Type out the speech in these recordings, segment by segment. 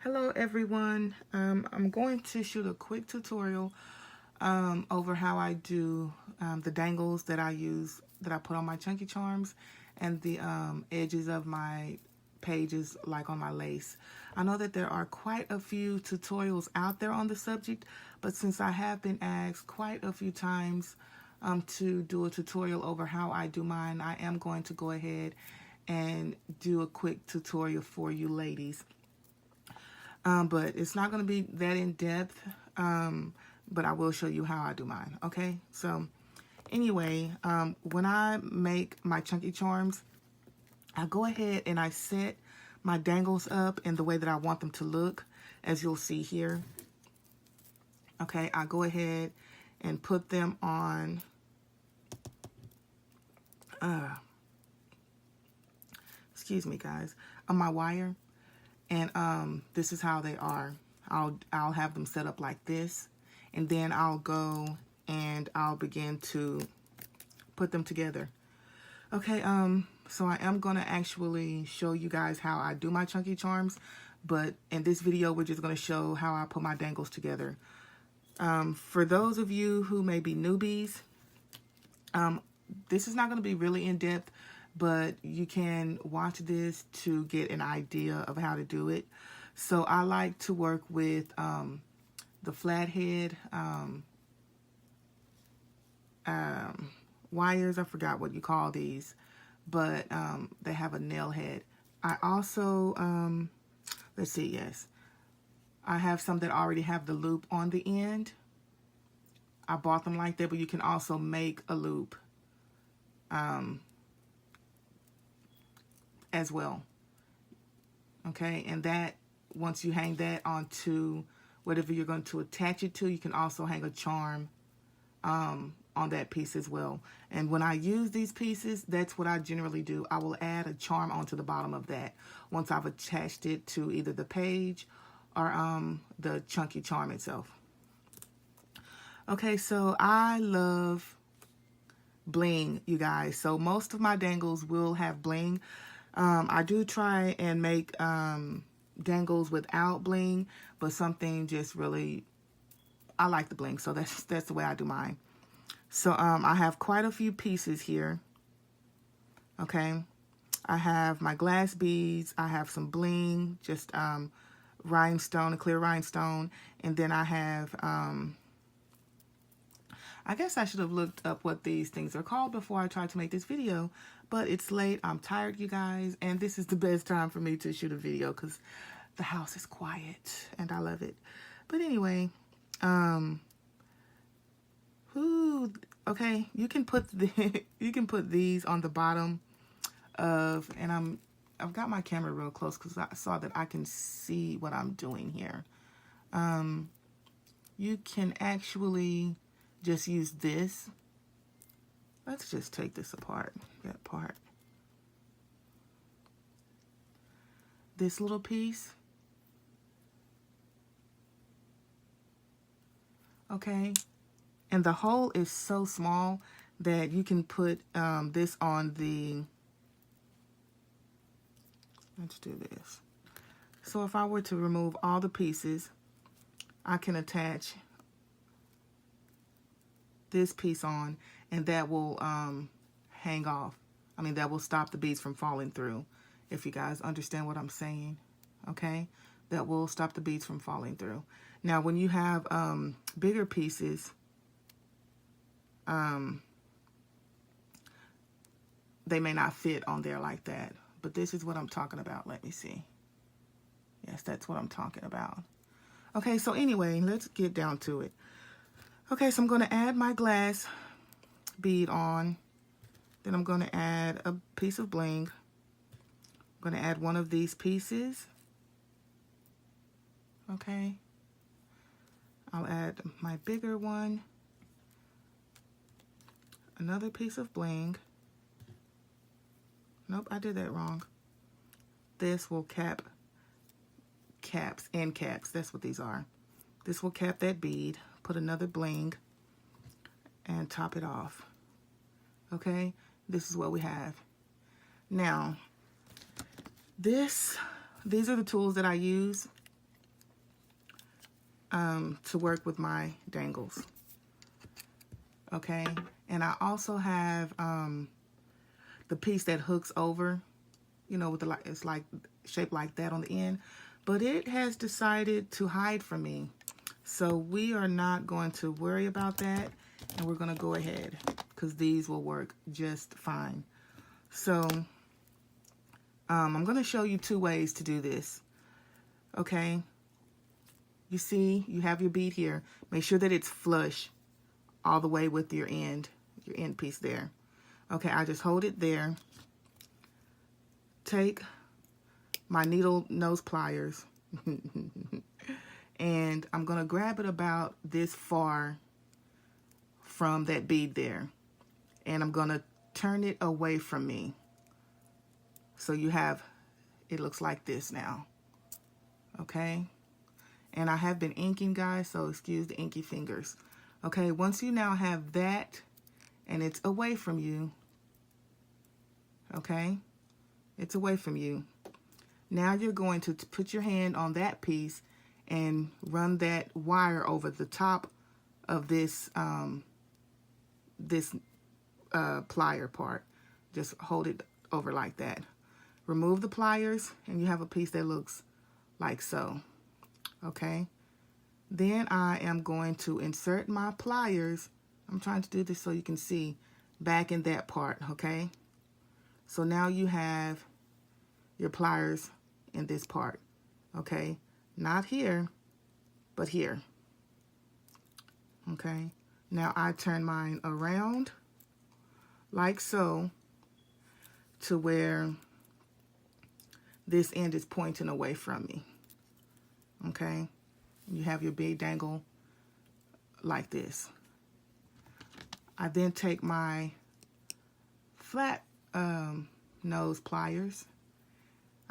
Hello everyone. I'm going to shoot a quick tutorial over how I do the dangles that I use, that I put on my chunky charms, and the edges of my pages, like on my lace. I know that there are quite a few tutorials out there on the subject, but since I have been asked quite a few times to do a tutorial over how I do mine, I am going to go ahead and do a quick tutorial for you ladies. But it's not going to be that in depth, but I will show you how I do mine. Okay, so anyway, when I make my chunky charms, I go ahead and I set my dangles up in the way that I want them to look, as you'll see here. Okay, I go ahead and put them on excuse me guys, on my wire. And this is how they are. I'll have them set up like this, and then I'll go and I'll begin to put them together. Okay, so I am gonna actually show you guys how I do my chunky charms, but in this video we're just gonna show how I put my dangles together. For those of you who may be newbies, this is not gonna be really in depth, but you can watch this to get an idea of how to do it. So I like to work with the flathead wires. I forgot what you call these, but they have a nail head. I also, let's see, yes, I have some that already have the loop on the end. I bought them like that, but you can also make a loop as well. Okay, and that, once you hang that onto whatever you're going to attach it to, you can also hang a charm on that piece as well. And when I use these pieces, that's what I generally do. I will add a charm onto the bottom of that once I've attached it to either the page or the chunky charm itself. Okay, so I love bling, you guys. So most of my dangles will have bling. I do try and make dangles without bling, but something just really, I like the bling, so that's the way I do mine. So I have quite a few pieces here. Okay, I have my glass beads, I have some bling, just rhinestone, a clear rhinestone, and then I have I guess I should have looked up what these things are called before I tried to make this video, but it's late, I'm tired, you guys, and this is the best time for me to shoot a video because the house is quiet and I love it. But anyway, okay, you can put these on the bottom of, and I've got my camera real close because I saw that I can see what I'm doing here. You can actually just use this. Let's just take this apart, that part. This little piece. Okay. And the hole is so small that you can put this on the, let's do this. So if I were to remove all the pieces, I can attach this piece on, and that will hang off. I mean, that will stop the beads from falling through, if you guys understand what I'm saying. Okay, that will stop the beads from falling through. Now when you have bigger pieces, they may not fit on there like that, but this is what I'm talking about. Let me see. Yes, that's what I'm talking about. Okay, so anyway, let's get down to it. Okay, so I'm going to add my glass bead on. Then I'm going to add a piece of bling. I'm going to add one of these pieces. Okay. I'll add my bigger one. Another piece of bling. Nope, I did that wrong. This will cap end caps. That's what these are. This will cap that bead. Put another bling and top it off. Okay, this is what we have. Now, these are the tools that I use. to work with my dangles. Okay, and I also have the piece that hooks over, you know, with the it's like shaped like that on the end, but it has decided to hide from me. So we are not going to worry about that, and we're going to go ahead because these will work just fine. So I'm going to show you 2 ways to do this. Okay, you see you have your bead here. Make sure that it's flush all the way with your end piece there. Okay, I just hold it there. Take my needle nose pliers and I'm going to grab it about this far from that bead there. And I'm going to turn it away from me. So you have, it looks like this now. Okay. And I have been inking, guys, so excuse the inky fingers. Okay, once you now have that and it's away from you, okay, it's away from you. Now you're going to put your hand on that piece and run that wire over the top of this plier part. Just hold it over like that. Remove the pliers and you have a piece that looks like so. Okay. Then I am going to insert my pliers. I'm trying to do this so you can see back in that part. Okay. So now you have your pliers in this part. Okay. Not here, but here. Okay. Now I turn mine around like so to where this end is pointing away from me. Okay. You have your big dangle like this. I then take my flat nose pliers.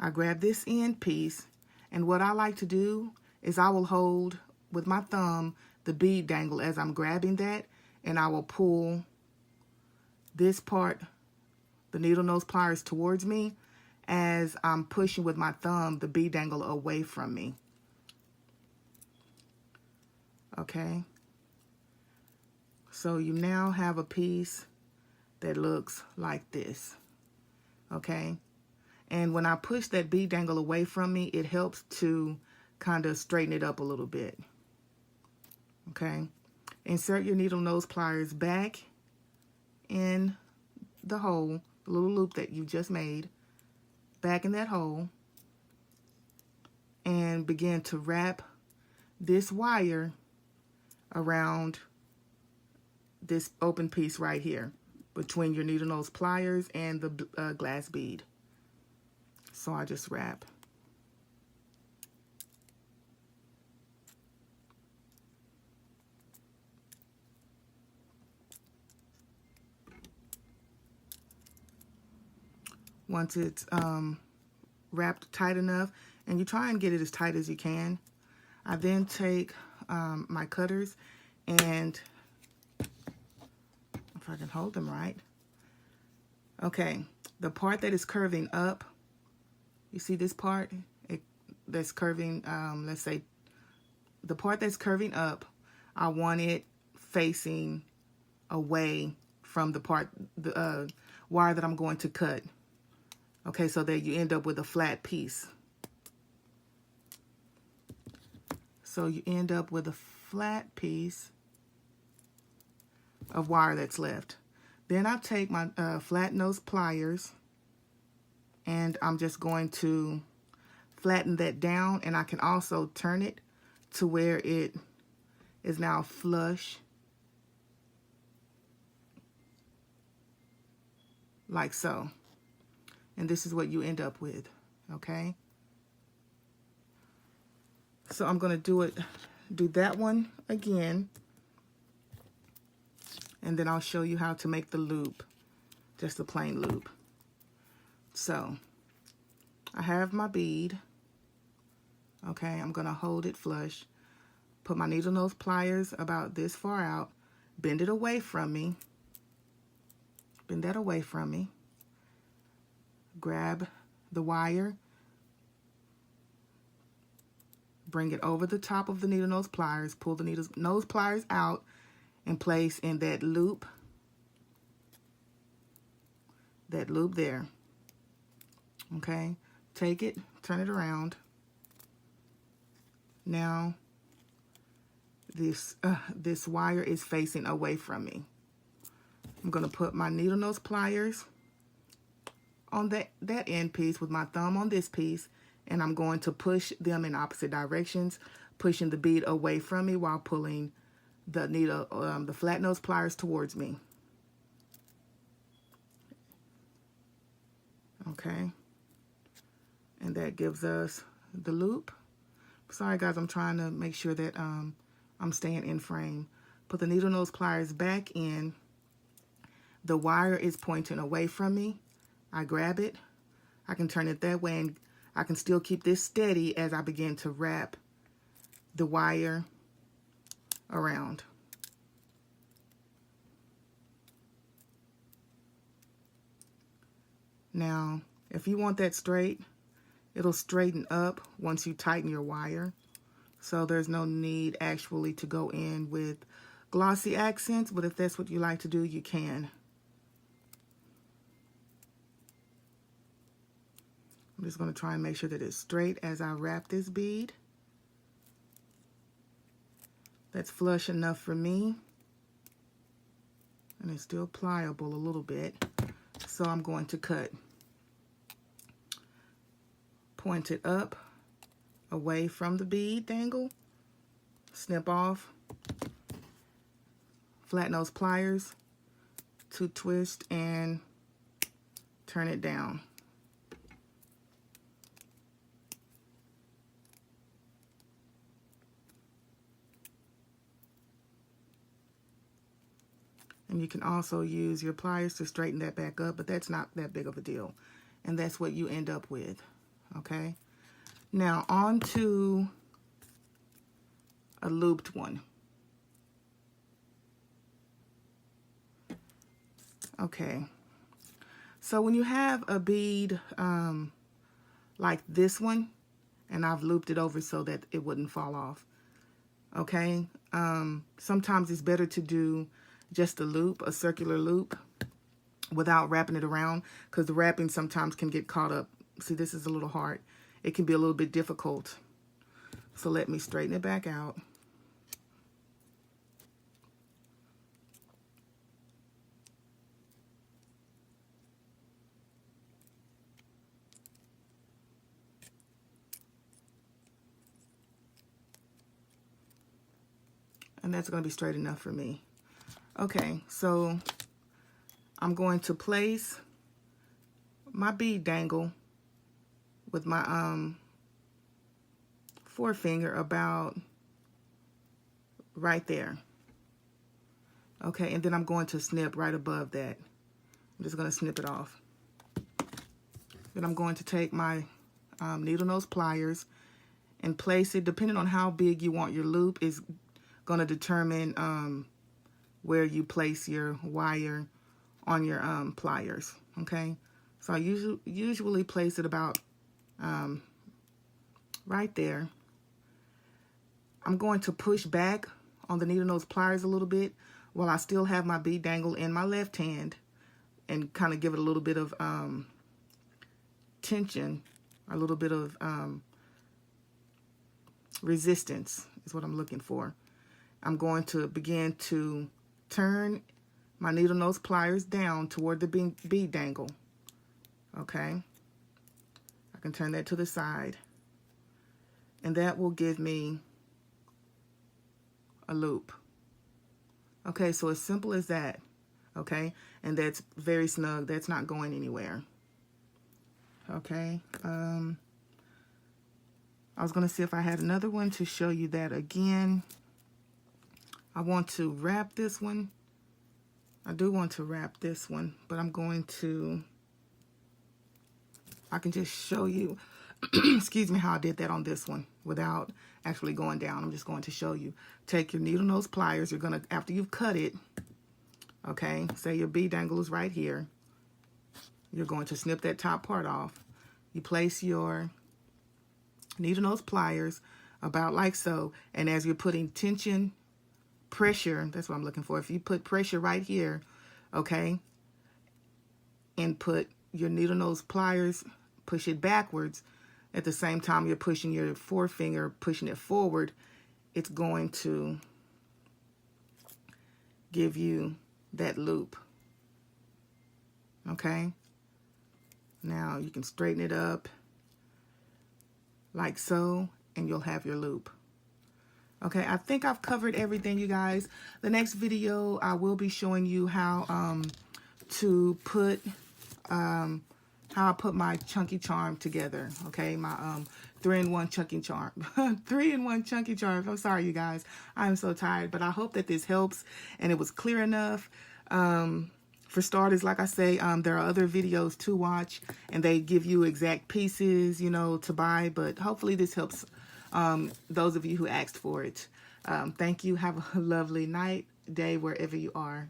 I grab this end piece, and what I like to do is I will hold with my thumb the bead dangle as I'm grabbing that, and I will pull this part, the needle nose pliers, towards me as I'm pushing with my thumb the bead dangle away from me. Okay, so you now have a piece that looks like this. Okay, and when I push that bead dangle away from me, it helps to kind of straighten it up a little bit. Okay, insert your needle nose pliers back in the hole, the little loop that you just made, back in that hole, and begin to wrap this wire around this open piece right here between your needle nose pliers and the glass bead. So I just wrap. Once it's wrapped tight enough, and you try and get it as tight as you can, I then take my cutters, and if I can hold them right. Okay, the part that is curving up, you see this part that's curving, let's say the part that's curving up, I want it facing away from the part, the wire that I'm going to cut. Okay, so that you end up with a flat piece. So you end up with a flat piece of wire that's left. Then I take my flat nose pliers, and I'm just going to flatten that down, and I can also turn it to where it is now flush, like so. And this is what you end up with, okay? So I'm going to do that one again, and then I'll show you how to make the loop, just a plain loop. So I have my bead, okay? I'm going to hold it flush, put my needle nose pliers about this far out, bend it away from me, bend that away from me, grab the wire, bring it over the top of the needle nose pliers, pull the needle nose pliers out, and place in that loop there. Okay, take it, turn it around. Now this wire is facing away from me. I'm going to put my needle nose pliers on that end piece with my thumb on this piece, and I'm going to push them in opposite directions, pushing the bead away from me while pulling the flat nose pliers towards me. Okay, and that gives us the loop. Sorry guys, I'm trying to make sure that I'm staying in frame. Put the needle nose pliers back in. The wire is pointing away from me. I grab it. I can turn it that way, and I can still keep this steady as I begin to wrap the wire around. Now, if you want that straight, it'll straighten up once you tighten your wire. So there's no need actually to go in with glossy accents, but if that's what you like to do, you can. I'm just going to try and make sure that it's straight as I wrap this bead. That's flush enough for me. And it's still pliable a little bit. So I'm going to cut. Point it up, away from the bead dangle. Snip off. Flat nose pliers to twist and turn it down. And you can also use your pliers to straighten that back up, but that's not that big of a deal. And that's what you end up with, okay? Now on to a looped one. Okay, so when you have a bead like this one, and I've looped it over so that it wouldn't fall off, okay? Sometimes it's better to do just a loop, a circular loop, without wrapping it around, because the wrapping sometimes can get caught up. See, this is a little hard. It can be a little bit difficult. So let me straighten it back out. And that's going to be straight enough for me. Okay, so I'm going to place my bead dangle with my forefinger about right there. Okay, and then I'm going to snip right above that. I'm just going to snip it off. Then I'm going to take my needle nose pliers and place it, depending on how big you want your loop, is going to determine where you place your wire on your pliers, okay? So I usually place it about right there. I'm going to push back on the needle nose pliers a little bit while I still have my bead dangle in my left hand, and kind of give it a little bit of tension, a little bit of resistance is what I'm looking for. I'm going to begin to turn my needle nose pliers down toward the bead dangle. Okay, I can turn that to the side, and that will give me a loop. Okay, so as simple as that. Okay, and that's very snug. That's not going anywhere. Okay, I was going to see if I had another one to show you that again. I want to wrap this one. I do want to wrap this one, but I'm going to, I can just show you, excuse me, how I did that on this one without actually going down. I'm just going to show you. Take your needle nose pliers. You're going to, after you've cut it, okay, say your bead dangle is right here. You're going to snip that top part off. You place your needle nose pliers about like so. And as you're putting tension, pressure, that's what I'm looking for. If you put pressure right here, okay, and put your needle nose pliers, push it backwards, at the same time you're pushing your forefinger, pushing it forward, it's going to give you that loop. Okay, now you can straighten it up like so, and you'll have your loop. Okay, I think I've covered everything, you guys. The next video, I will be showing you how to put how I put my chunky charm together. Okay, my 3-in-1 chunky charm. 3-in-1 chunky charm. I'm sorry, you guys. I'm so tired, but I hope that this helps and it was clear enough. For starters, like I say, there are other videos to watch, and they give you exact pieces, you know, to buy. But hopefully this helps those of you who asked for it. Thank you. Have a lovely night, day, wherever you are.